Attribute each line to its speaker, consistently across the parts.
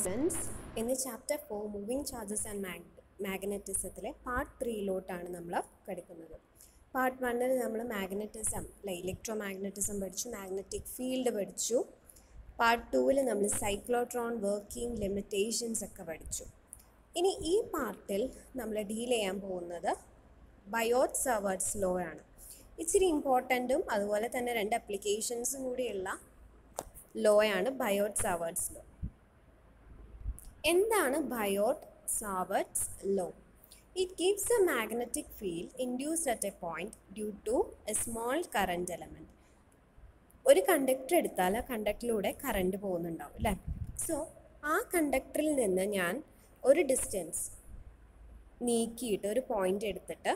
Speaker 1: Friends, ഇന്ന് chapter 4 moving charges and മാഗ്നറ്റിസത്തിലെ part 3 നമ്മൾ കിടക്കുന്നത്. പാർട്ട് 1 നമ്മൾ മാഗ്നറ്റിസം ഇലക്ട്രോ മാഗ്നറ്റിസം പഠിച്ചു, മാഗ്നറ്റിക് ഫീൽഡ് പഠിച്ചു. പാർട്ട് 2 നമ്മൾ സൈക്ലോട്രോൺ വർക്കിംഗ് ലിമിറ്റേഷൻസ് ഒക്കെ പഠിച്ചു. ഇനി ഈ പാർട്ടിൽ നമ്മൾ ഡീൽ ചെയ്യാൻ പോകുന്നത് ബയോട്ട് സാവേർട്ട്സ് ലോ ആണ്. ഇച്ചിരി ഇമ്പോർട്ടൻറ്റും അതുപോലെ തന്നെ 2 അപ്ലിക്കേഷൻസും കൂടിയുള്ള ലോ ആണ് ബയോട്ട് സാവേർട്ട്സ് ലോ. എന്താണ് Biot Savart's law? It gives a magnetic field induced at a point due to a small current element. ഒരു കണ്ടക്ടർ എടുത്താൽ ആ കണ്ടക്ടറിലൂടെ കറണ്ട് പോകുന്നുണ്ടാവും അല്ലേ? സോ ആ കണ്ടക്ടറിൽ നിന്ന് ഞാൻ ഒരു ഡിസ്റ്റൻസ് നീക്കിയിട്ട് ഒരു പോയിന്റ് എടുത്തിട്ട്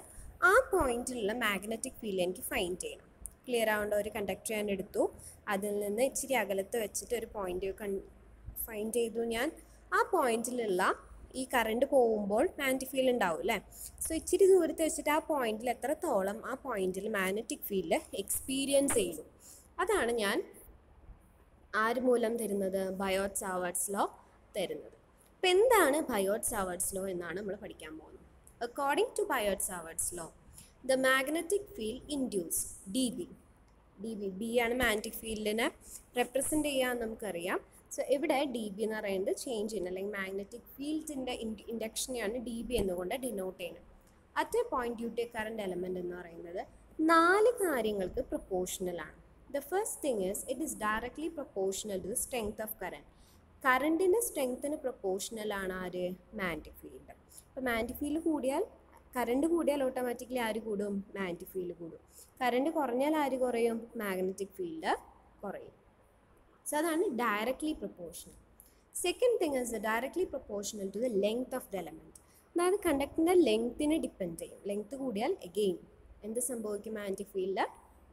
Speaker 1: ആ പോയിന്റിലുള്ള മാഗ്നറ്റിക് ഫീൽഡ് എനിക്ക് ഫൈൻഡ് ചെയ്യണം. ക്ലിയർ ആവേണ്ട ഒരു കണ്ടക്ടർ ഞാൻ എടുത്തു, അതിൽ നിന്ന് ഇച്ചിരി അകലത്ത് വെച്ചിട്ട് ഒരു പോയിന്റ് ഫൈൻഡ് ചെയ്തു. ഞാൻ ആ പോയിന്റിലുള്ള ഈ കറണ്ട് പോകുമ്പോൾ മാഗ്നറ്റിക് ഫീൽഡ് ഉണ്ടാവും അല്ലേ? സോ ഇച്ചിരി ദൂരത്ത് വെച്ചിട്ട് ആ പോയിന്റിൽ എത്രത്തോളം ആ പോയിന്റിൽ മാഗ്നറ്റിക് ഫീൽഡ് എക്സ്പീരിയൻസ് ചെയ്യുന്നു, അതാണ് ഞാൻ ആര് മൂലം തരുന്നത്? ബയോട്ട് സാവേർട്ട്സ് ലോ തരുന്നത്. അപ്പം എന്താണ് ബയോട്ട് സാവേർട്ട്സ് ലോ എന്നാണ് നമ്മൾ പഠിക്കാൻ പോകുന്നത്. According to Biot Savart's law, the magnetic field induce B ആണ് മാഗ്നറ്റിക് ഫീൽഡിനെ റെപ്രസെൻ്റ് ചെയ്യാൻ നമുക്കറിയാം. സോ ഇവിടെ ഡി ബി എന്ന് പറയുന്നത് ചേഞ്ച് ചെയ്യുന്നത് അല്ലെങ്കിൽ മാഗ്നറ്റിക് ഫീൽഡിൻ്റെ ഇൻഡക്ഷനെയാണ് ഡി ബി എന്നുകൊണ്ട് ഡിനോട്ട് ചെയ്യുന്നത്. At a point due to a current element എന്ന് പറയുന്നത് 4 കാര്യങ്ങൾക്ക് പ്രൊപ്പോർഷണലാണ്. The first thing is it is directly proportional to the strength of current. കറണ്ടിൻ്റെ സ്ട്രെങ്ത്തിന് പ്രൊപ്പോർഷണലാണ് ആര്? Magnetic field. അപ്പോൾ മാഗ്നറ്റിക് ഫീൽഡ് കൂടിയാൽ, കറണ്ട് കൂടിയാൽ ഓട്ടോമാറ്റിക്കലി ആര് കൂടും? മാഗ്നറ്റിക് ഫീൽഡ് കൂടും. കറണ്ട് കുറഞ്ഞാൽ ആര് കുറയും? മാഗ്നറ്റിക് ഫീൽഡ് കുറയും. സോ അതാണ് directly proportional. Second thing is directly proportional to the length of the element. അതായത് കണ്ടക്ടറിൻ്റെ ലെങ്ത്തിനെ ഡിപ്പെൻഡ് ചെയ്യും. ലെങ്ത് കൂടിയാൽ എഗെയിൻ എന്ത് സംഭവിക്കും? മാഗ്നറ്റിക് ഫീൽഡ്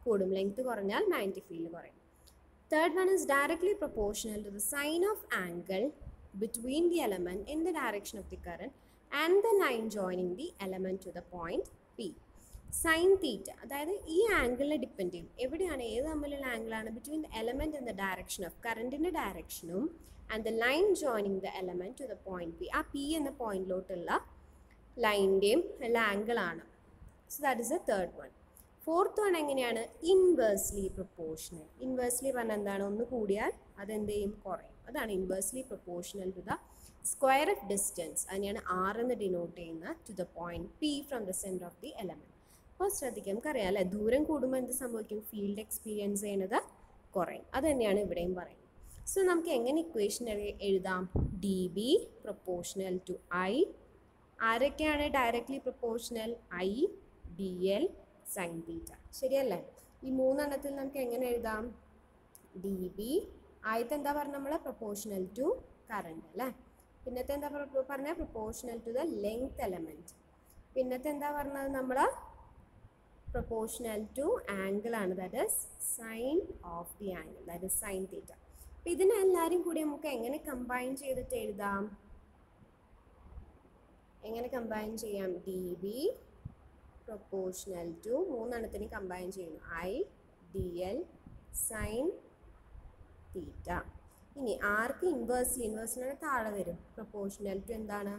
Speaker 1: കൂടും. ലെങ്ത് കുറഞ്ഞാൽ മാഗ്നറ്റിക് ഫീൽഡ് കുറയും. Third one is directly proportional to the sine of angle between the element in the direction of the current and the line joining the element to the point P. Sine theta, അതായത് ഈ ആംഗിളിനെ depend ചെയ്യും. എവിടെയാണ്? ഏത് തമ്മിലുള്ള ആംഗിളാണ്? Between the element in the direction of കറണ്ടിൻ്റെ ഡയറക്ഷനും and the line joining the element to the point P. ആ പി എന്ന പോയിന്റിലോട്ടുള്ള ലൈൻ്റെയും ഉള്ള ആംഗിളാണ്. So that is the third one. Fourth one എങ്ങനെയാണ്? Inversely proportional. ഇൻവേഴ്സ്ലി പറഞ്ഞാൽ എന്താണ്? ഒന്ന് കൂടിയാൽ അതെന്ത് ചെയ്യും? കുറയും. അതാണ് inversely proportional to the square of distance. അതിനെയാണ് ആർ എന്ന് ഡിനോട്ട് ചെയ്യുന്നത്. To the point P from the centre of the element. അപ്പോൾ ശ്രദ്ധിക്കാം, നമുക്കറിയാം അല്ലേ, ദൂരം കൂടുമ്പോൾ എന്ത് സംഭവിക്കും? ഫീൽഡ് എക്സ്പീരിയൻസ് ചെയ്യുന്നത് കുറയും. അത് തന്നെയാണ് ഇവിടെയും പറയുന്നത്. സോ നമുക്ക് എങ്ങനെ ഇക്വേഷൻ എഴുതാം? D B proportional to I. ആരൊക്കെയാണ് directly proportional? I, D L, sine theta. ശരിയല്ലേ? ഈ 3 എണ്ണത്തിൽ നമുക്ക് എങ്ങനെ എഴുതാം? ഡി ബി ആദ്യത്തെ എന്താ പറഞ്ഞത് നമ്മൾ? പ്രൊപ്പോർഷണൽ ടു കറണ്ട് അല്ലേ? പിന്നത്തെ എന്താ പറഞ്ഞാൽ? Proportional to the length element. പിന്നത്തെ എന്താ പറഞ്ഞത് നമ്മൾ? പ്രൊപ്പോർഷണൽ ടു ആംഗിൾ ആണ്. That is sine of the angle, that is sine theta. അപ്പം ഇതിനെല്ലാവരും കൂടി നമുക്ക് എങ്ങനെ കമ്പൈൻ ചെയ്തിട്ട് എഴുതാം? എങ്ങനെ കമ്പൈൻ ചെയ്യാം? ഡി ബി പ്രൊപ്പോർഷണൽ ടു 3 എണ്ണത്തിന് കമ്പൈൻ ചെയ്യുന്നു. ഐ, ഡി എൽ, സൈൻ തീറ്റ. ഇനി ആർക്ക് ഇൻവേഴ്സ്ലിന് താഴെ വരും? പ്രൊപ്പോർഷണൽ ടു എന്താണ്?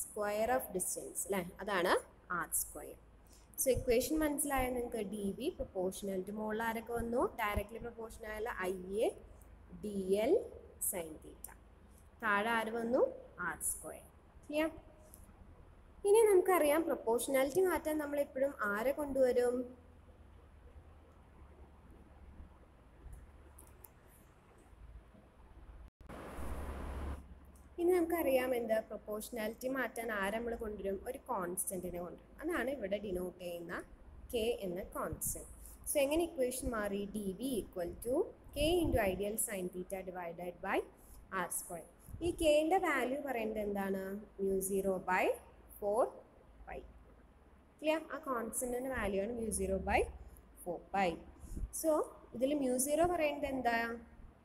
Speaker 1: സ്ക്വയർ ഓഫ് ഡിസ്റ്റൻസ് അല്ലേ? അതാണ് ആർ സ്ക്വയർ. സോ ഇക്വേഷൻ മനസ്സിലായോ നിങ്ങൾക്ക്? ഡി ബി പ്രൊപ്പോർഷണൽ ടു മുകളിൽ ആരൊക്കെ വന്നു? ഡയറക്ട്ലി പ്രൊപ്പോർഷണൽ ആയ I A, D L, sine theta. താഴെ ആര് വന്നു? R square. ക്ലിയർ? ഇനി നമുക്കറിയാം പ്രൊപ്പോർഷണാലിറ്റി മാറ്റാൻ നമ്മൾ എപ്പോഴും ആരെ കൊണ്ടുവരും? ഇനി നമുക്കറിയാം എന്താ? പ്രൊപ്പോർഷണാലിറ്റി മാറ്റാൻ ആരെ നമ്മൾ കൊണ്ടുവരും? ഒരു കോൺസ്റ്റൻറ്റിനെ കൊണ്ടുവരും. അതാണ് ഇവിടെ ഡിനോട്ട് ചെയ്യുന്ന കെ എന്ന കോൺസ്റ്റൻറ്റ്. സോ എങ്ങനെ ഇക്വേഷൻ മാറി? D B equal to K into I D L sine theta divided by R square. ഈ കെൻ്റെ വാല്യൂ പറയുന്നത് എന്താണ്? μ0/4 പൈ. ക്ലിയർ? ആ കോൺസ്റ്റൻറ്റിൻ്റെ വാല്യൂ ആണ് μ0/4 പൈ. സോ ഇതിൽ μ0 പറയുന്നത് എന്താ?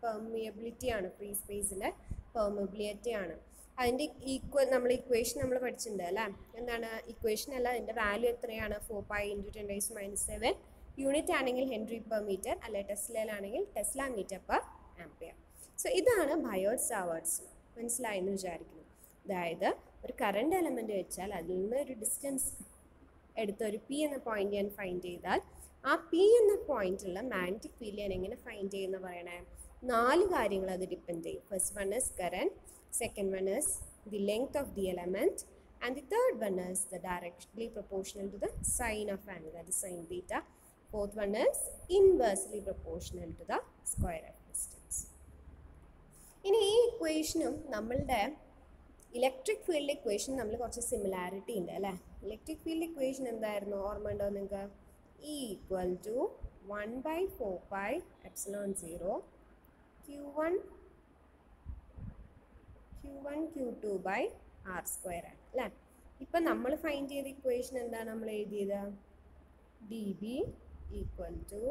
Speaker 1: പെർമിയബിലിറ്റി ആണ്. ഫ്രീ സ്പേസിൻ്റെ പെർമിയബിലിറ്റി ആണ്. അതിൻ്റെ നമ്മൾ ഇക്വേഷൻ നമ്മൾ പഠിച്ചിട്ടുണ്ട് അല്ലേ? എന്താണ് ഇക്വേഷൻ? അല്ല, അതിൻ്റെ വാല്യൂ എത്രയാണ്? 4 പൈ ഇൻറ്റു 10⁻⁷. യൂണിറ്റ് ആണെങ്കിൽ ഹെൻറി പെർ മീറ്റർ, അല്ലെ ടെസ്ലയിലാണെങ്കിൽ tesla metre per ampere. So ഇതാണ് ബയോട്ട് സാവേർട്ട്സ് ലോ. മനസ്സിലായെന്ന് വിചാരിക്കുന്നു. അതായത് ഒരു കറണ്ട് എലമെൻറ്റ് വെച്ചാൽ അതിൽ നിന്ന് ഒരു ഡിസ്റ്റൻസ് എടുത്ത് ഒരു പി എന്ന പോയിന്റ് ഞാൻ ഫൈൻഡ് ചെയ്താൽ ആ പി എന്ന പോയിന്റിലുള്ള മാഗ്നറ്റിക് ഫീൽഡ് ഞാൻ എങ്ങനെ ഫൈൻഡ് ചെയ്യുന്ന പറയണേ? 4 കാര്യങ്ങൾ അത് ഡിപ്പെൻഡ് ചെയ്യും. First one is current, second one is the length of the element, and the third one is the directly proportional to the sine of angle, that is sin theta. Fourth one is inversely proportional to the square of distance. ഇനി ഈ ഇക്വേഷനും നമ്മളുടെ electric field equation നമ്മൾ കുറച്ച് similarity ഉണ്ട് അല്ലേ? Electric field equation എന്തായിരുന്നു ഓർമ്മ ഉണ്ടോ നിങ്ങൾക്ക്? E equal to 1/4πε0 Q1 Q2 by r square ആണ് അല്ലേ? ഇപ്പം നമ്മൾ ഫൈൻഡ് ചെയ്ത ഇക്വേഷൻ എന്താണ് നമ്മൾ എഴുതിയത്? D B equal to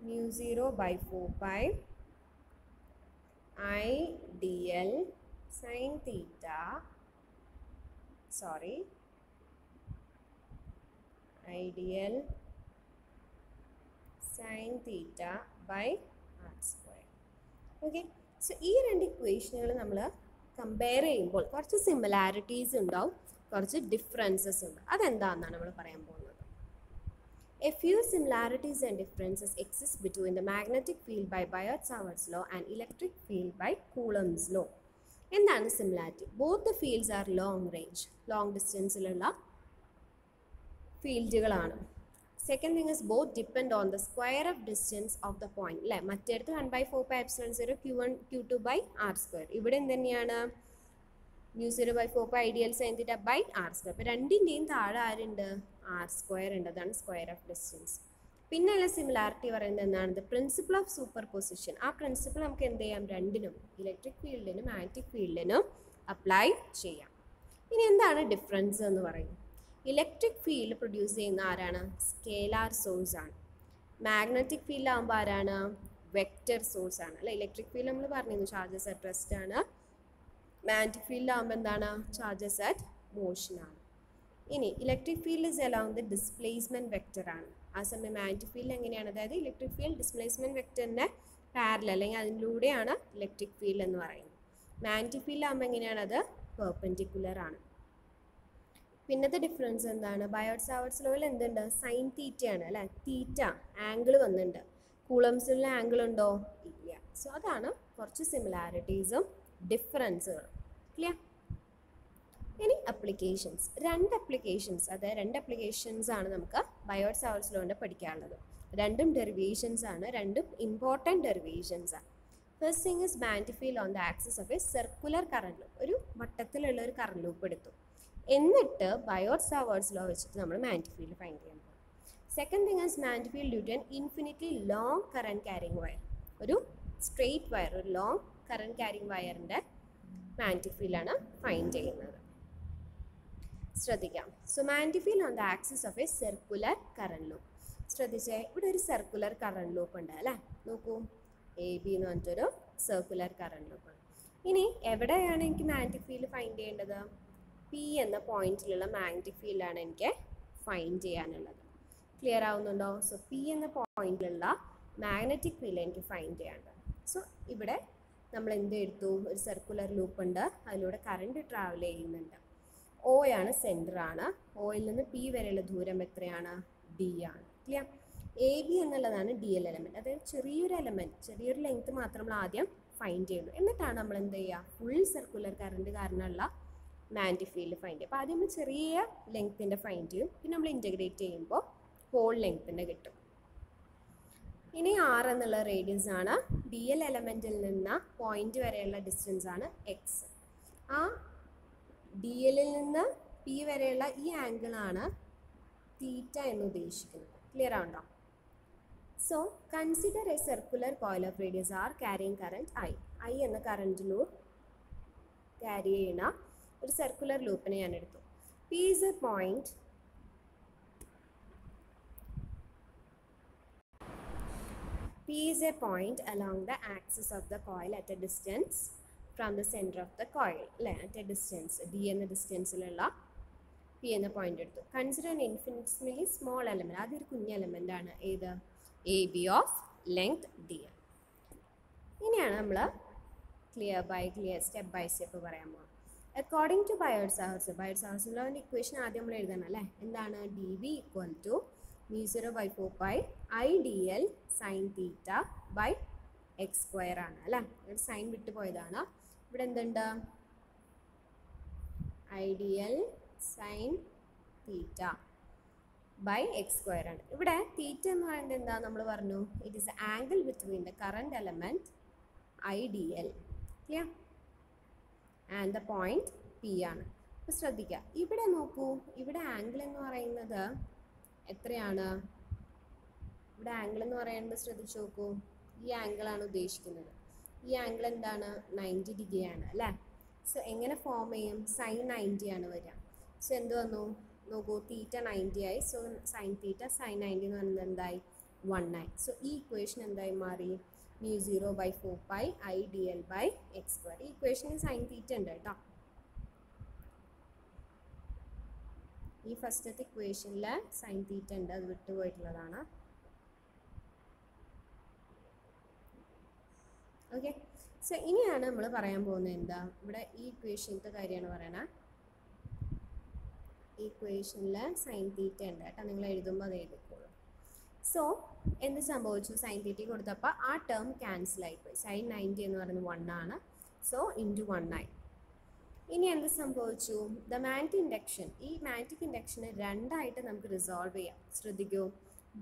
Speaker 1: μ0/4π I dl sin theta, sorry, I dl sin theta by r square. Okay, so ഈ രണ്ട് ഇക്വേഷനുകൾ നമ്മൾ കമ്പയർ ചെയ്യുമ്പോൾ കുറച്ച് സിമിലാരിറ്റീസ് ഉണ്ടാവും, കുറച്ച് ഡിഫറൻസസ് ഉണ്ട്. അതെന്താണെന്നാണ് നമ്മൾ പറയാൻ പോകുന്നത്. A few similarities and differences exist between the magnetic field by Biot-Savart's law and electric field by Coulomb's law. എന്താണ് similarity? Both the fields are long range, long ഡിസ്റ്റൻസിലുള്ള ഫീൽഡുകളാണ്. Second thing is both depend on the square of distance of the point അല്ലേ? മറ്റേടത്ത് 1/4πε0 Q1 Q2 by r square. ഇവിടെ എന്തുതന്നെയാണ്? μ0/4π I D L sine theta by r square. അപ്പോൾ രണ്ടിൻ്റെയും താഴെ ആരുണ്ട്? r സ്ക്വയർ ഉണ്ട്. അതാണ് സ്ക്വയർ ഓഫ് ഡിസ്റ്റൻസ്. പിന്നെയുള്ള സിമിലാരിറ്റി പറയുന്നത് എന്താണ്? The principle of superposition. ആ പ്രിൻസിപ്പിൾ നമുക്ക് എന്ത് ചെയ്യാം? രണ്ടിനും, ഇലക്ട്രിക് ഫീൽഡിനും മാഗ്നറ്റിക് ഫീൽഡിനും അപ്ലൈ ചെയ്യാം. ഇനി എന്താണ് ഡിഫറൻസ് എന്ന് പറയും? ഇലക്ട്രിക് ഫീൽഡ് പ്രൊഡ്യൂസ് ചെയ്യുന്ന ആരാണ്? സ്കേലാർ സോഴ്സ് ആണ്. മാഗ്നറ്റിക് ഫീൽഡ് ആകുമ്പോൾ ആരാണ്? വെക്റ്റർ സോഴ്സ് ആണ് അല്ലേ? ഇലക്ട്രിക് ഫീൽഡ് നമ്മൾ പറഞ്ഞിരുന്നു ചാർജസ് അറ്റ് റെസ്റ്റ് ആണ്. മാഗ്നറ്റിക് ഫീൽഡ് ആകുമ്പോൾ എന്താണ്? ചാർജസ് അറ്റ് മോഷൻ ആണ്. ഇനി electric field is along the displacement vector ആണ്. ആ സമയം മാഗ്നറ്റിക് ഫീൽഡ് എങ്ങനെയാണ്? അതായത് ഇലക്ട്രിക് ഫീൽഡ് ഡിസ്പ്ലേസ്മെൻറ്റ് വെക്റ്ററിൻ്റെ പാരലൽ അല്ലെങ്കിൽ അതിലൂടെയാണ് ഇലക്ട്രിക് ഫീൽഡ് എന്ന് പറയുന്നത്. മാഗ്നറ്റിക് ഫീൽഡ് ആകുമ്പോൾ എങ്ങനെയാണ്? അത് പെർപെൻഡിക്കുലർ ആണ്. പിന്നത്തെ ഡിഫറൻസ് എന്താണ്? ബയോട്ട്-സാവർട്ട്സ് ലോയിൽ എന്തുണ്ട്? സൈൻ തീറ്റയാണ് അല്ലേ? തീറ്റ ആംഗിൾ വന്നിട്ടുണ്ട്. കൂളംസിലുള്ള ആംഗിൾ ഉണ്ടോ? ഇല്ല. സോ അതാണ് കുറച്ച് സിമിലാരിറ്റീസും ഡിഫറൻസുകളും. ക്ലിയർ? ഇനി അപ്ലിക്കേഷൻസ്. രണ്ട് അപ്ലിക്കേഷൻസ് ആണ് നമുക്ക് ബയോട്ട്-സാവർട്ട്സ് ലോൻ്റെ പഠിക്കാനുള്ളത്. രണ്ടും ഡെറിവേഷൻസ് ആണ്, രണ്ടും ഇമ്പോർട്ടൻറ്റ് ഡെറിവേഷൻസ് ആണ്. First thing is magnetic field on the axis of a circular current loop. ഒരു വട്ടത്തിലുള്ള ഒരു കറണ്ട് ലൂപ്പ് എടുത്തു. എന്നിട്ട് ബയോട്ട്-സാവർട്ട്സ് ലോ വെച്ചിട്ട് നമ്മൾ മാഗ്നറ്റിക് ഫീൽഡ് ഫൈൻഡ് ചെയ്യാൻ പോകും. Second thing is magnetic field due to an infinitely long current carrying wire. ഒരു straight wire, ഒരു ലോങ് കറണ്ട് ക്യാരിങ് വയറിൻ്റെ മാഗ്നറ്റിക് ഫീൽഡാണ് ഫൈൻഡ് ചെയ്യുന്നത്. ശ്രദ്ധിക്കാം. So magnetic field on the axis of a circular current loop. ശ്രദ്ധിച്ചേ, ഇവിടെ ഒരു circular current loop ഉണ്ട് അല്ലേ? നോക്കൂ, എ ബി എന്ന് പറഞ്ഞിട്ടൊരു സർക്കുലർ കറണ്ട് ലൂപ്പാണ്. ഇനി എവിടെയാണ് എനിക്ക് മാഗ്നറ്റിക് ഫീൽഡ് ഫൈൻഡ് ചെയ്യേണ്ടത്? പി എന്ന പോയിന്റിലുള്ള മാഗ്നറ്റിക് ഫീൽഡാണ് എനിക്ക് ഫൈൻഡ് ചെയ്യാനുള്ളത്. ക്ലിയർ ആവുന്നുണ്ടോ? സോ പി എന്ന പോയിന്റിലുള്ള മാഗ്നറ്റിക് ഫീൽഡ് എനിക്ക് ഫൈൻഡ് ചെയ്യാനുണ്ട്. സോ ഇവിടെ നമ്മൾ എന്ത് എടുത്തു? ഒരു സർക്കുലർ ലൂപ്പ് ഉണ്ട്, അതിലൂടെ കറണ്ട് ട്രാവൽ ചെയ്യുന്നുണ്ട്. ഒ ആണ് സെൻറ്ററാണ്. ഒയിൽ നിന്ന് പി വരെയുള്ള ദൂരം എത്രയാണ്? ഡി ആണ്. ക്ലിയർ? എ ബി എന്നുള്ളതാണ് ഡി എൽ എലമെൻറ്റ്. അതായത് ചെറിയൊരു എലമെൻറ്റ്, ചെറിയൊരു ലെങ്ത് മാത്രം നമ്മൾ ആദ്യം ഫൈൻഡ് ചെയ്യുന്നു. എന്നിട്ടാണ് നമ്മൾ എന്ത് ചെയ്യുക? ഫുൾ സർക്കുലർ കറണ്ട് കാരണമുള്ള മാഗ്നറ്റിക് ഫീൽഡ് ഫൈൻഡ് ചെയ്യും. അപ്പോൾ ആദ്യം നമ്മൾ ചെറിയ ലെങ്ത്തിൻ്റെ ഫൈൻഡ് ചെയ്യും, പിന്നെ നമ്മൾ ഇൻറ്റഗ്രേറ്റ് ചെയ്യുമ്പോൾ ഹോൾ ലെങ്ത്തിൻ്റെ കിട്ടും. ഇനി ആർ എന്നുള്ള റേഡിയസ് ആണ്. ഡി എൽ എലമെൻറ്റിൽ നിന്ന് പോയിന്റ് വരെയുള്ള ഡിസ്റ്റൻസ് ആണ് എക്സ്. ആ ഡി എല്ലിൽ നിന്ന് പി വരെയുള്ള ഈ ആംഗിളാണ് തീറ്റ എന്ന് ഉദ്ദേശിക്കുന്നത്. ക്ലിയർ ആണോ? So consider A circular coil of radius R carrying current I എന്ന കറണ്ട് ലൂപ്പ് ക്യാരി ചെയ്യുന്ന ഒരു സർക്കുലർ ലൂപ്പിനെ ഞാൻ എടുത്തു. P is A point along the axis of the coil at a distance from the center of the coil. At a distance, d എന്ന ഡിസ്റ്റൻസിലുള്ള P എന്ന point എടുത്തു. Consider an infinitesimally small element. അതൊരു കുഞ്ഞ് element ആണ്. ഏത്? A B of length D L. ഇനിയാണ് നമ്മൾ ക്ലിയർ സ്റ്റെപ്പ് ബൈ സ്റ്റെപ്പ് പറയാൻ പോകാം. അക്കോർഡിംഗ് ടു ബയോട്ട്-സാവർട്സ് ലോന്റെ ഇക്വേഷൻ ആദ്യം നമ്മൾ എഴുതണം അല്ലേ. എന്താണ്? D B equal to μ0/4π IDL sine theta by X square ആണ് അല്ലേ. ഇവിടെ സൈൻ വിട്ടു പോയതാണ്. ഇവിടെ എന്തുണ്ട്? IDL sine theta by X square ആണ്. ഇവിടെ തീറ്റ എന്ന് പറയുന്നത് എന്താ നമ്മൾ പറഞ്ഞു? It is angle between the current element IDL, clear, and the point P ആണ്. അപ്പോൾ ശ്രദ്ധിക്കുക, ഇവിടെ നോക്കൂ, ഇവിടെ ആംഗിൾ എന്ന് പറയുന്നത് എത്രയാണ്? ഇവിടെ ആംഗിൾ എന്ന് പറയുന്നത് ശ്രദ്ധിച്ചു നോക്കൂ, ഈ ആംഗിളാണ് ഉദ്ദേശിക്കുന്നത്. ഈ ആംഗിൾ എന്താണ്? 90 ഡിഗ്രി ആണ് അല്ലേ. സോ എങ്ങനെ ഫോം ചെയ്യും? സൈൻ 90 ആണ് വരിക. സോ എന്ത് വന്നു നോക്കൂ, തീറ്റ 90 ആയി. സോ സൈൻ തീറ്റ സൈൻ 90 എന്ന് പറയുന്നത് എന്തായി? 1 ആയി. സോ ഈ ഇക്വേഷൻ എന്തായി മാറി? μ0/4π IDL ബൈ എക്സ് സ്ക്വയർ. ഈ ഇക്വേഷനിൽ സൈൻ തീറ്റ ഉണ്ട് കേട്ടോ. ഈ ഫസ്റ്റത്തെ ഇക്വേഷനിൽ സൈൻ തീറ്റ ഉണ്ട്, അത് വിട്ടുപോയിട്ടുള്ളതാണ്. ഓക്കെ, സോ ഇനിയാണ് നമ്മൾ പറയാൻ പോകുന്നത് എന്താ? ഇവിടെ ഈ ഇക്വേഷനത്തെ കാര്യമാണ് പറയണത്. ഈ ഇക്വേഷനിൽ സൈൻ തീറ്റ ഉണ്ട് കേട്ടോ, നിങ്ങൾ എഴുതുമ്പോൾ അത് എഴുതിക്കോളൂ. സോ എന്ത് സംഭവിച്ചു? സൈൻ തീറ്റ കൊടുത്തപ്പോൾ ആ ടേം ക്യാൻസൽ ആയിപ്പോയി. സൈൻ 90 എന്ന് പറയുന്നത് 1 ആണ്. സോ ഇൻറ്റു 1 ആയി. ഇനി എന്ത് സംഭവിച്ചു? ദ മാഗ്നറ്റിക് ഇൻഡക്ഷൻ, ഈ മാഗ്നറ്റിക് ഇൻഡക്ഷനെ രണ്ടായിട്ട് നമുക്ക് റിസോൾവ് ചെയ്യാം. ശ്രദ്ധിക്കൂ,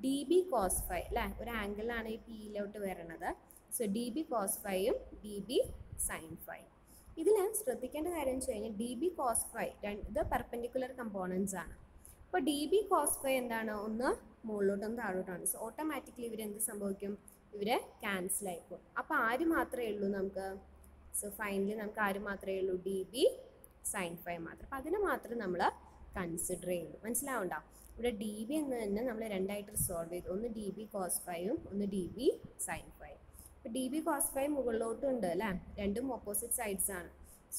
Speaker 1: ഡി ബി കോസ് ഫൈ അല്ലേ, ഒരു ആംഗിളാണ് ഈ പിയിലോട്ട് വരണത്. സോ ഡി ബി കോസ് ഫൈയും ഡി ബി സൈൻ ഫൈ. ഇതിൽ ശ്രദ്ധിക്കേണ്ട കാര്യം എന്ന് വെച്ച് കഴിഞ്ഞാൽ ഡി ബി കോസ് ഫൈ ഇത് പെർപെൻഡിക്കുലർ കമ്പോണൻസ് ആണ്. അപ്പോൾ ഡി ബി കോസ് ഫൈ എന്താണ്? ഒന്ന് മുകളിലോട്ടും താഴോട്ടാണ്. സോ ഓട്ടോമാറ്റിക്കലി ഇവരെന്ത് സംഭവിക്കും? ഇവരെ ക്യാൻസൽ ആയിപ്പോൾ. അപ്പോൾ ആര് മാത്രമേ ഉള്ളൂ നമുക്ക്? സോ ഫൈനലി നമുക്ക് ആര് മാത്രമേ ഉള്ളൂ? ഡി ബി സൈൻ ഫൈ മാത്രം. അപ്പോൾ അതിനെ മാത്രം നമ്മൾ കൺസിഡർ ചെയ്യുന്നു. മനസ്സിലാവുണ്ടോ? ഇവിടെ ഡി ബി എന്ന് തന്നെ നമ്മൾ രണ്ടായിട്ട് റിസോൾവ് ചെയ്തു. ഒന്ന് ഡി ബി കോസ് ഫൈയും ഒന്ന് ഡി ബി സൈൻ ഫൈ. അപ്പോൾ ഡി ബി കോസ് ഫൈ മുകളിലോട്ടും ഉണ്ട് അല്ലേ, രണ്ടും ഓപ്പോസിറ്റ് സൈഡ്സ് ആണ്.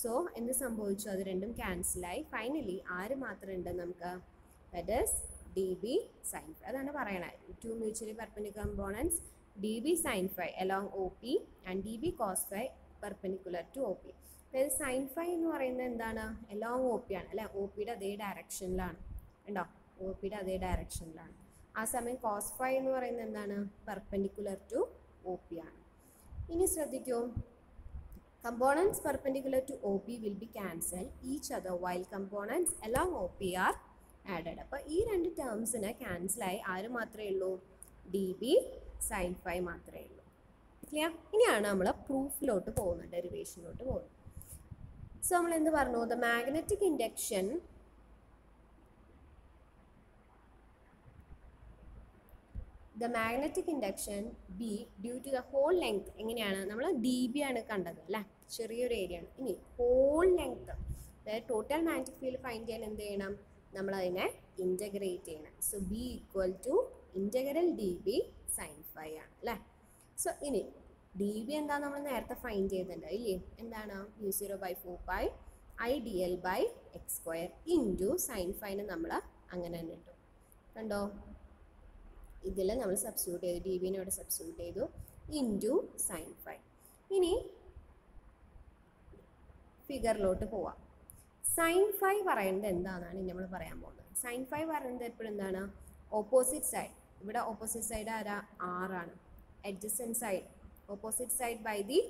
Speaker 1: സോ എന്ത് സംഭവിച്ചു? അത് രണ്ടും ക്യാൻസലായി. ഫൈനലി ആര് മാത്രം ഉണ്ട് നമുക്ക്? That is D B sine phi. അതാണ് പറയണത്, two mutually perpendicular components D B sine phi along O P and D B cos phi perpendicular to O P. അതായത് സൈൻ ഫൈ എന്ന് പറയുന്നത് എന്താണ്? എലോങ് ഒ പി ആണ് അല്ലേ, O പിയുടെ അതേ ഡയറക്ഷനിലാണ്. ഉണ്ടോ? ഒ പിയുടെ അതേ ഡയറക്ഷനിലാണ്. ആ സമയം കോസ് ഫൈ എന്ന് പറയുന്നത് എന്താണ്? പെർപെൻഡിക്കുലർ ടു ഒ പി ആണ്. ഇനി ശ്രദ്ധിക്കൂ, components perpendicular to OP will be cancelled each other while components along OP are added. അപ്പോൾ ഈ രണ്ട് ടേംസിനെ ക്യാൻസലായി ആര് മാത്രമേ ഉള്ളൂ? ഡി ബി സൈൻ ഫൈ മാത്രമേ ഉള്ളൂ. ക്ലിയർ? ഇനിയാണ് നമ്മൾ പ്രൂഫിലോട്ട് പോകുന്നത്, ഡെറിവേഷനിലോട്ട് പോകുന്നത്. സോ നമ്മൾ എന്ത് പറഞ്ഞു? The magnetic induction B due to the whole length എങ്ങനെയാണ്? നമ്മൾ ഡി ബി ആണ് കണ്ടത് അല്ലേ, ചെറിയൊരു ഏരിയ ആണ്. ഇനി ഹോൾ ലെങ്ത്, അതായത് ടോട്ടൽ മാഗ്നറ്റിക് ഫീൽഡ് ഫൈൻഡ് ചെയ്യാൻ എന്ത് ചെയ്യണം? നമ്മളതിനെ ഇൻറ്റഗ്രേറ്റ് ചെയ്യണം. So B equal to integral D B sine phi ആണ് അല്ലേ. സോ ഇനി ഡി ബി എന്താ നമ്മൾ നേരത്തെ ഫൈൻഡ് ചെയ്തിട്ടുണ്ട് ഇല്ലേ? എന്താണ്? μ0/4π IDL by X square into sine ഫൈന് നമ്മൾ അങ്ങനെ തന്നെ ഇട്ടു. കണ്ടോ? ഇതിൽ നമ്മൾ സബ്സ്റ്റിറ്റ്യൂട്ട് ചെയ്തു, ഡി ബിനെ അവിടെ സബ്സ്റ്റിറ്റ്യൂട്ട് ചെയ്തു, ഇൻറ്റു സൈൻ ഫൈ. ഇനി ഫിഗറിലോട്ട് പോവാം. സൈൻ ഫൈ പറയുന്നത് എന്താണെന്നാണ് ഇനി നമ്മൾ പറയാൻ പോകുന്നത്. സൈൻ ഫൈ പറയുന്നത് എപ്പോഴും എന്താണ്? Opposite side. ഇവിടെ ഓപ്പോസിറ്റ് സൈഡ് ആരാ? ആറാണ്. Adjacent side, opposite side by the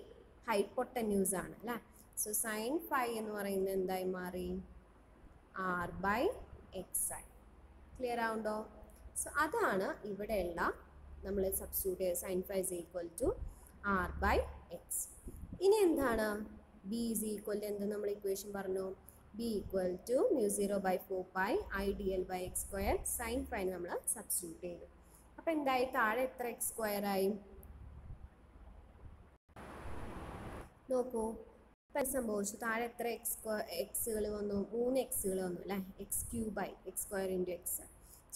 Speaker 1: hypotenuse ആണ് അല്ലേ. സോ സൈൻ ഫൈ എന്ന് പറയുന്നത് എന്തായി മാറി? ആർ ബൈ എക്സ് ആയി. ക്ലിയർ ആവുണ്ടോ? സോ അതാണ് ഇവിടെയുള്ള നമ്മൾ സബ്സ്റ്റിറ്റ്യൂട്ട് ചെയ്ത് sine phi is equal to R by X. ഇനി എന്താണ്? ബി ഈസ് ഈക്വൽ ടു എന്ത് നമ്മൾ ഇക്വേഷൻ പറഞ്ഞു? B equal to μ0/4π IDL by X square sine phi നമ്മൾ സബ്സ്റ്റിറ്റ്യൂട്ട് ചെയ്തു. അപ്പോൾ എന്തായി? താഴെ എത്ര എക്സ് സ്ക്വയർ ആയി? നോക്കൂ, ഇപ്പം സംഭവിച്ചു. താഴെ എത്ര എക്സുകൾ വന്നു? 3 എക്സുകൾ വന്നു അല്ലേ. എക്സ് ക്യൂബായി, X square into X.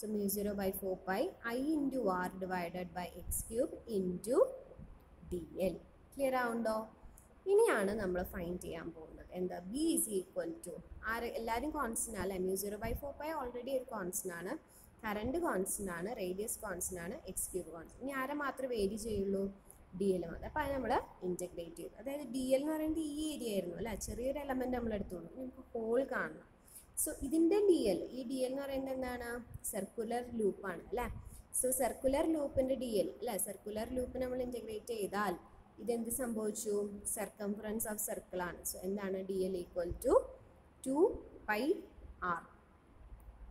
Speaker 1: So μ0/4π I into R divided by x cube into dl. Clear ആവുണ്ടോ? ഇനിയാണ് നമ്മൾ ഫൈൻഡ് ചെയ്യാൻ പോകുന്നത് എന്താ? ബി ഈസ് ഈക്വൽ ടു എല്ലാവരും കോൺസ്റ്റൻ്റ് അല്ലേ. μ0/4π ഓൾറെഡി ഒരു കോൺസ്റ്റൻ്റ് ആണ്, കറണ്ട് കോൺസ്റ്റൻ്റ് ആണ്, റേഡിയസ് കോൺസ്റ്റൻ്റ് ആണ്, എക്സ് ക്യൂബ് കോൺസ്റ്റൻ്റ്. ഇനി ആരെ മാത്രമേ വേരി ചെയ്യുള്ളൂ? ഡി എൽ മാത്രം. അപ്പോൾ അത് നമ്മൾ ഇൻറ്റഗ്രേറ്റ് ചെയ്തു. അതായത് ഡി എൽ എന്ന് പറയുന്നത് ഈ ഏരിയ ആയിരുന്നു അല്ലേ, ചെറിയൊരു എലമെൻറ്റ് നമ്മൾ എടുത്തോളൂ, നമുക്ക് ഹോൾ കാണണം. സോ ഇതിൻ്റെ ഡി എൽ, ഈ ഡി എൽ എന്ന് പറയുന്നത് എന്താണ്, സർക്കുലർ ലൂപ്പാണ് അല്ലേ. സോ സർക്കുലർ ലൂപ്പിൻ്റെ ഡി എൽ അല്ലേ, സർക്കുലർ ലൂപ്പ് നമ്മൾ ഇൻറ്റഗ്രേറ്റ് ചെയ്താൽ ഇതെന്ത് സംഭവിച്ചു, സർക്കംഫറൻസ് ഓഫ് സർക്കിളാണ്. സോ എന്താണ് D L equal to 2πr.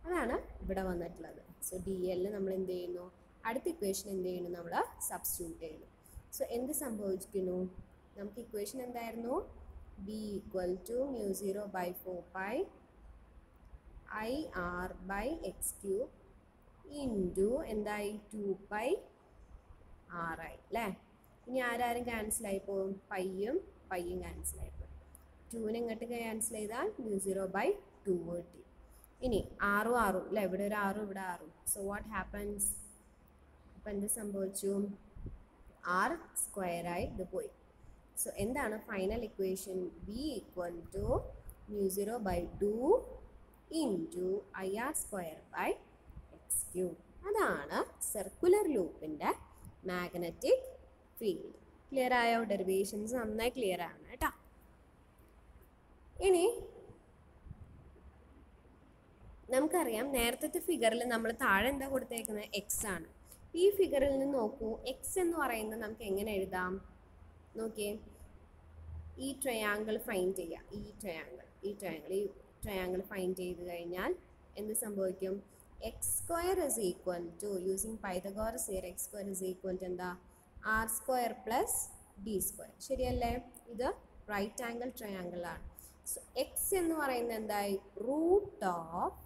Speaker 1: അതാണ് ഇവിടെ വന്നിട്ടുള്ളത്. സോ ഡി എല്ലിന് നമ്മൾ എന്ത് ചെയ്യുന്നു, അടുത്ത ഇക്വേഷൻ എന്ത് ചെയ്യുന്നു, നമ്മൾ സബ്സ്റ്റിറ്റ്യൂട്ട് ചെയ്യുന്നു. സോ എന്ത് സംഭവിക്കുന്നു, നമുക്ക് ഇക്വേഷൻ എന്തായിരുന്നു, B equal to μ0/4π IR by x³ into എന്തായി 2πr ആയി അല്ലേ. ഇനി ആരാരും ക്യാൻസലായി പോകും, പയ്യും ക്യാൻസലായി പോകും. 2നെ ഇങ്ങോട്ട് ക്യാൻസൽ ചെയ്താൽ μ0/2 കിട്ടി. ഇനി ആറും അല്ലേ, ഇവിടെ ഒരു ആറും ഇവിടെ ആറും. സോ വാട്ട് ഹാപ്പൻസ്, അപ്പം എന്ത് സംഭവിച്ചു, r² ഇത് പോയി. സോ എന്താണ് final equation, B equal to μ0/2 into IR²/x³. അതാണ് സർക്കുലർ ലൂപ്പിൻ്റെ മാഗ്നറ്റിക് ഫീൽഡ്. ക്ലിയർ ആയോ, ഡെറിവേഷൻസ് നന്നായി ക്ലിയർ ആണ് കേട്ടോ. ഇനി നമുക്കറിയാം നേരത്തെ ഫിഗറിൽ നമ്മൾ താഴെ എന്താ കൊടുത്തേക്കുന്നത്, എക്സ് ആണ്. ഈ ഫിഗറിൽ നിന്ന് നോക്കൂ, എക്സ് എന്ന് പറയുന്നത് നമുക്ക് എങ്ങനെ എഴുതാം, നോക്കിയേ. ഈ ട്രയാങ്കിൾ ഫൈൻഡ് ചെയ്യുക, ഈ ട്രയാങ്കിൾ ഫൈൻഡ് ചെയ്ത് കഴിഞ്ഞാൽ എന്ത് സംഭവിക്കും, x² is equal to, using Pythagoras theorem, x² is equal to എന്താ, r² plus d². ശരിയല്ലേ, ഇത് റൈറ്റ് ആംഗിൾ ട്രയാങ്കിൾ ആണ്. സോ എക്സ് എന്ന് പറയുന്നത് എന്തായി, root of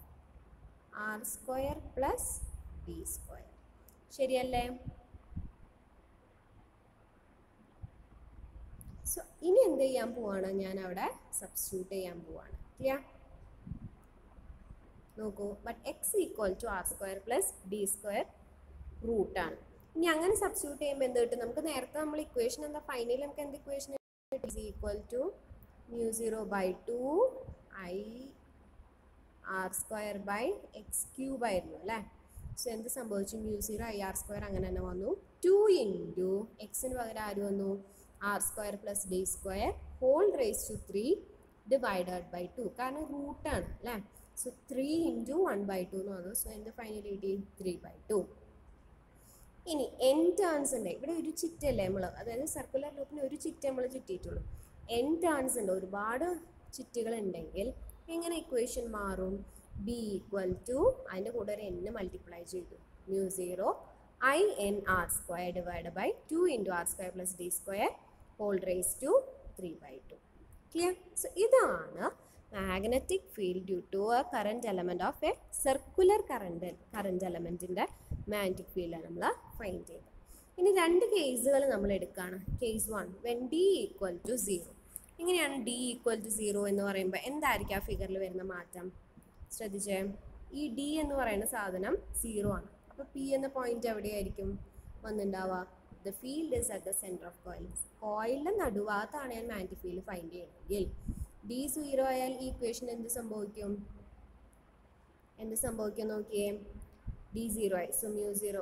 Speaker 1: r² plus d². ശരിയല്ലേ. സോ ഇനി എന്ത് ചെയ്യാൻ പോവാണ്, ഞാൻ അവിടെ സബ്സ്റ്റിറ്റ്യൂട്ട് ചെയ്യാൻ പോവാണ്. ക്ലിയർ, നോക്കൂ. But X equal to r² plus d² റൂട്ടാണ്. ഇനി അങ്ങനെ സബ്സ്റ്റിറ്റ്യൂട്ട് ചെയ്യുമ്പോൾ എന്ത് കിട്ടും, നമുക്ക് നേരത്തെ നമ്മൾ ഇക്വേഷൻ എന്താ, ഫൈനലി നമുക്ക് എന്ത് equation is equal to μ0/2 IR²/x³ ആയിരുന്നു അല്ലേ. സോ എന്ത് സംഭവിച്ചു, μ0 IR² അങ്ങനെ തന്നെ വന്നു. 2 ഇൻറ്റു എക്സിന് പകരം ആര് വന്നു, r² plus d² whole raise to 3 divided by 2, കാരണം റൂട്ടാണ് അല്ലേ. സോ 3 ഇൻറ്റു 1/2 എന്ന് വന്നു. സോ എന്ത് ഫൈനലി കിട്ടി, 3/2. ഇനി n ടേൺസ് ഉണ്ട്, ഇവിടെ ഒരു ചിറ്റല്ലേ നമ്മൾ, അതായത് സർക്കുലർ ലൂപ്പിന് ഒരു ചിറ്റ് നമ്മൾ ചുറ്റിയിട്ടുള്ളൂ. n ടേൺസ് ഉണ്ട്, ഒരുപാട് ചിറ്റുകൾ ഉണ്ടെങ്കിൽ എങ്ങനെ ഇക്വേഷൻ മാറും, ബി ഈക്വൽ ടു അതിൻ്റെ കൂടെ ഒരു n മൾട്ടിപ്ലൈ ചെയ്തു, μ0 INR² divide by 2 into r² plus d² whole raise to 3/2. Clear. So ഇതാണ് magnetic field due to a current element of a circular current എലമെൻറ്റിൻ്റെ മാഗ്നറ്റിക് ഫീൽഡാണ് നമ്മൾ ഫൈൻഡ് ചെയ്തത്. ഇനി രണ്ട് കേസുകൾ നമ്മൾ എടുക്കുകയാണ്. Case 1, when D equal to 0. എങ്ങനെയാണ് ഡി ഈക്വൽ ടു 0 എന്ന് പറയുമ്പോൾ എന്തായിരിക്കും ആ ഫിഗറിൽ വരുന്ന മാറ്റം, ശ്രദ്ധിച്ചേ. ഈ ഡി എന്ന് പറയുന്ന സാധനം 0 ആണ്. അപ്പോൾ പി എന്ന പോയിന്റ് എവിടെയായിരിക്കും വന്നിട്ടുണ്ടാവുക, the field is at the centre of coil. കോയിലിൻ്റെ നടുഭാഗത്താണ് ഞാൻ മാഗ്നറ്റിക് ഫീൽഡ് ഫൈൻഡ് ചെയ്യണമെങ്കിൽ ഡി 0 ആയാൽ ഈ ഇക്വേഷൻ എന്ത് സംഭവിക്കും നോക്കിയേ, ഡി 0 ആയി. സോ μ0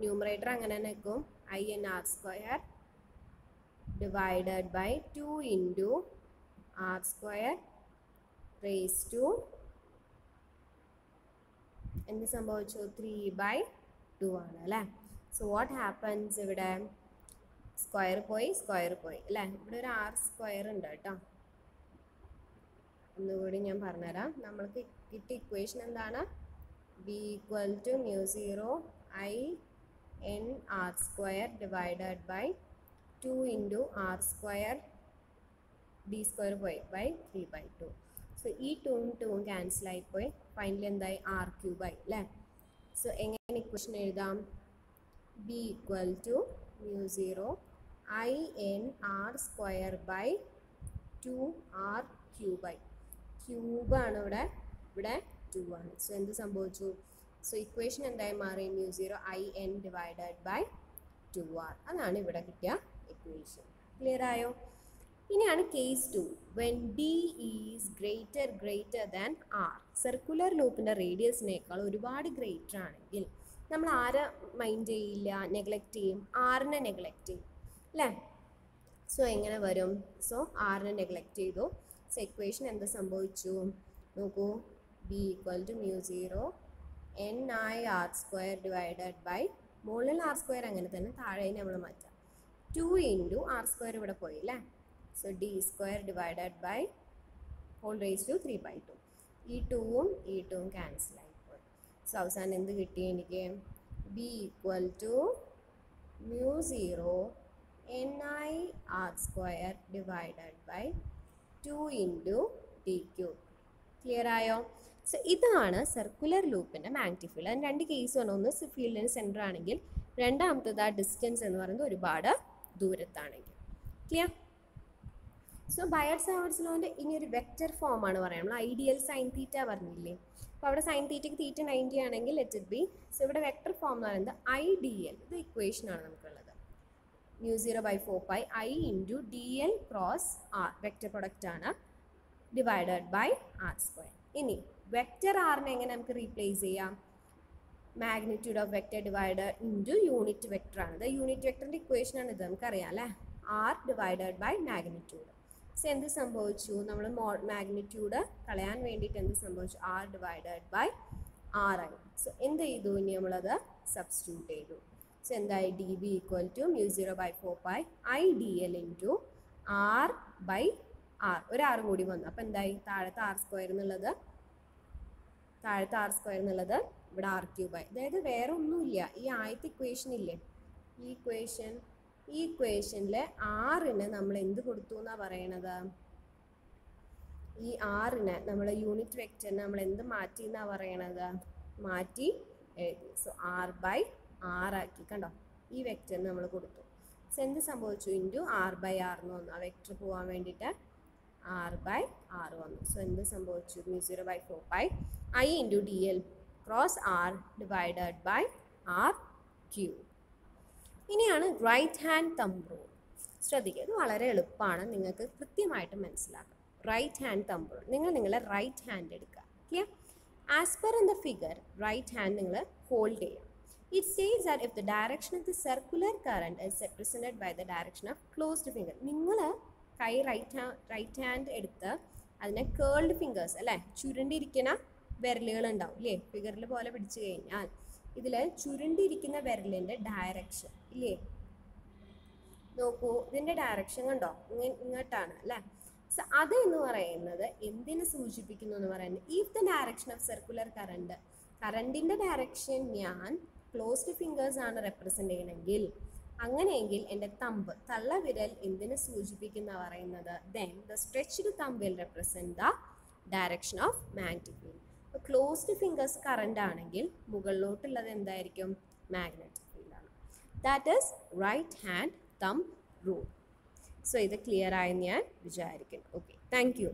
Speaker 1: ന്യൂമറേറ്റർ അങ്ങനെ തന്നെ വെക്കും, INR² divided by 2 into r² raise to എന്ത് സംഭവിച്ചു, 3/2 ആണ് അല്ലേ. സോ വാട്ട് ഹാപ്പൻസ്, ഇവിടെ സ്ക്വയർ പോയി അല്ലേ. ഇവിടെ ഒരു r² ഉണ്ട് കേട്ടോ. ഒന്നുകൂടി ഞാൻ പറഞ്ഞുതരാം. നമ്മൾക്ക് കിട്ടിയ ഇക്വേഷൻ എന്താണ്, B equal to μ0 INR² divided by 2 into r² d² പോയി ബൈ 3/2. സോ ഈ 2 ക്യാൻസലായിപ്പോയി, ഫൈനലി എന്തായി, r³ ആയി അല്ലേ. സോ എങ്ങനെ ഇക്വേഷൻ എഴുതാം, B equal to μ0 INR² by 2r³ ക്യൂബാണ് ഇവിടെ 2 ആണ്. സോ എന്ത് സംഭവിച്ചു, സോ ഇക്വേഷൻ എന്തായി മാറി, μ0 IN ഡിവൈഡഡ് ബൈ 2r. അതാണ് ഇവിടെ കിട്ടിയ ഇക്വേഷൻ. ക്ലിയർ ആയോ. ഇനിയാണ് case 2, when D is greater than R. Circular ലൂപ്പിൻ്റെ റേഡിയസിനേക്കാൾ ഒരുപാട് ഗ്രേറ്റർ ആണെങ്കിൽ നമ്മൾ ആരെ മൈൻഡ് ചെയ്യില്ല, നെഗ്ലക്റ്റ് ചെയ്യും, ആറിനെ നെഗ്ലക്റ്റ് ചെയ്യും. അല്ലേ? സോ എങ്ങനെ വരും? സോ ആറിനെ നെഗ്ലക്റ്റ് ചെയ്തു. സോ ഇക്വേഷൻ എന്ത് സംഭവിച്ചു നോക്കൂ. B equal to mu 0 NI r² divided by, മുകളിൽ r² അങ്ങനെ തന്നെ, താഴെ നമ്മൾ മാറ്റാം. 2 ഇൻറ്റു r² ഇവിടെ പോയി അല്ലേ? So d² divided by whole raise to 3/2. ഈ 2ഉം ഈ 2ഉം ക്യാൻസൽ ആയിപ്പോയി. സോ അവസാനം എന്ത് കിട്ടി എനിക്ക്? B equal to mu 0 NI r² divided by 2 into d³. Clear ആയോ? സോ ഇതാണ് സർക്കുലർ ലൂപ്പിൻ്റെ മാഗ്നറ്റിക് ഫീൽഡ്. അതിന് രണ്ട് കേസാണ്. ഒന്ന് ഫീൽഡിന് സെൻറ്റർ ആണെങ്കിൽ, രണ്ടാമത്തത് ആ ഡിസ്റ്റൻസ് എന്ന് പറയുന്നത് ഒരുപാട് ദൂരത്താണെങ്കിൽ. ക്ലിയർ? സോ ബയർഡ് സാവർട്സ് ലോൻ്റെ ഇനി ഒരു വെക്റ്റർ ഫോമാണ് പറയാം. നമ്മൾ ഐഡിയൽ സൈൻ തീറ്റ പറഞ്ഞില്ലേ? അപ്പോൾ അവിടെ സൈൻ തീറ്റയ്ക്ക് തീറ്റ 90 ആണെങ്കിൽ ലെറ്റ് ഇറ്റ് ബി. സോ ഇവിടെ വെക്റ്റർ ഫോം എന്ന് പറയുന്നത് IDL. ഇത് ഇക്വേഷനാണ് നമുക്കുള്ളത്. Mu 0/4π I into DL cross R vector product ആണ്, ഡിവൈഡഡ് ബൈ r². ഇനി വെക്റ്റർ ആറിനെ എങ്ങനെ നമുക്ക് റീപ്ലേസ് ചെയ്യാം? Magnitude of vector divided into unit vector ആണ്. ഇത് യൂണിറ്റ് വെക്റ്ററിൻ്റെ ഇക്വേഷനാണ് ഇത്, നമുക്കറിയാം അല്ലേ? R divided by magnitude. So എന്ത് സംഭവിച്ചു? നമ്മൾ മാഗ്നിറ്റ്യൂഡ് കളയാൻ വേണ്ടിയിട്ട് എന്ത് സംഭവിച്ചു? R ഡിവൈഡഡ് ബൈ R ആയി. സോ എന്ത് ചെയ്തു? ഇനി നമ്മളത് സബ്സ്റ്റിറ്റ്യൂട്ട് ചെയ്തു. സോ എന്തായി? DB equal to mu 0/4π IDL into R/R. ഒരു ആറും കൂടി വന്നു. അപ്പോൾ എന്തായി? താഴത്തെ r² എന്നുള്ളത് ഇവിടെ r³ ആയി. അതായത് വേറെ ഒന്നുമില്ല, ഈ ആദ്യത്തെ ഇക്വേഷൻ ഇല്ലേ, ഈ ഇക്വേഷനിലെ ആറിന് നമ്മൾ എന്ത് കൊടുത്തു എന്നാണ് പറയണത്? ഈ ആറിന് നമ്മൾ യൂണിറ്റ് വെക്റ്ററിന് നമ്മൾ എന്ത് മാറ്റി എന്നാണ് പറയണത്? മാറ്റി എഴുതി. സോ R/R ആക്കി. കണ്ടോ? ഈ വെക്റ്ററിന് നമ്മൾ കൊടുത്തു. സോ എന്ത് സംഭവിച്ചു? ഇൻറ്റു R/R എന്ന് വന്നു. ആ വെക്റ്റർ പോകാൻ വേണ്ടിയിട്ട് R/R വന്നു. സോ എന്ത് സംഭവിച്ചു? Mu 0/4π I into DL cross R divided by r³. ഇനിയാണ് റൈറ്റ് ഹാൻഡ് തമ്പ് റൂൾ. ശ്രദ്ധിക്കുക, ഇത് വളരെ എളുപ്പമാണ്, നിങ്ങൾക്ക് കൃത്യമായിട്ട് മനസ്സിലാക്കാം. Right hand thumb rule. നിങ്ങളുടെ റൈറ്റ് ഹാൻഡ് എടുക്കുക. Clear? As per in the figure, right hand നിങ്ങൾ ഹോൾഡ് ചെയ്യാം. It says that if the direction of the circular current is represented by the direction of closed finger. നിങ്ങൾ കൈ right hand എടുത്ത് അതിനെ called fingers അല്ലേ, ചുരുണ്ടിരിക്കുന്ന വിരലുകൾ ഉണ്ടാവും ഇല്ലേ, ഫിഗറിൽ പോലെ പിടിച്ചു കഴിഞ്ഞാൽ ഇതിൽ ചുരുണ്ടിരിക്കുന്ന വിരലിൻ്റെ ഡയറക്ഷൻ ഇല്ലേ, നോക്കൂ, ഇതിൻ്റെ ഡയറക്ഷൻ കണ്ടോ, ഇങ്ങോട്ടാണ് അല്ലേ. സോ അത് എന്ന് പറയുന്നത് എന്തിനെ സൂചിപ്പിക്കുന്നു എന്ന് പറയുന്നത്, if the direction of circular കറണ്ടിൻ്റെ ഡയറക്ഷൻ ഞാൻ ക്ലോസ്ഡ് ഫിംഗേഴ്സ് ആണ് റെപ്രസെൻ്റ് ചെയ്യണമെങ്കിൽ, അങ്ങനെയെങ്കിൽ എൻ്റെ തള്ളവിരൽ എന്തിനെ സൂചിപ്പിക്കുന്ന പറയുന്നത്, then the stretched thumb will represent the direction of magnetic field. ഇപ്പോൾ ക്ലോസ്ഡ് ഫിംഗേഴ്സ് കറണ്ട് ആണെങ്കിൽ മുകളിലോട്ടുള്ളത് എന്തായിരിക്കും? മാഗ്നറ്റിക് ഫീൽഡാണ്. That is right hand thumb rule. So ഇത് ക്ലിയർ ആയെന്ന് ഞാൻ വിചാരിക്കുന്നു. Okay, thank U.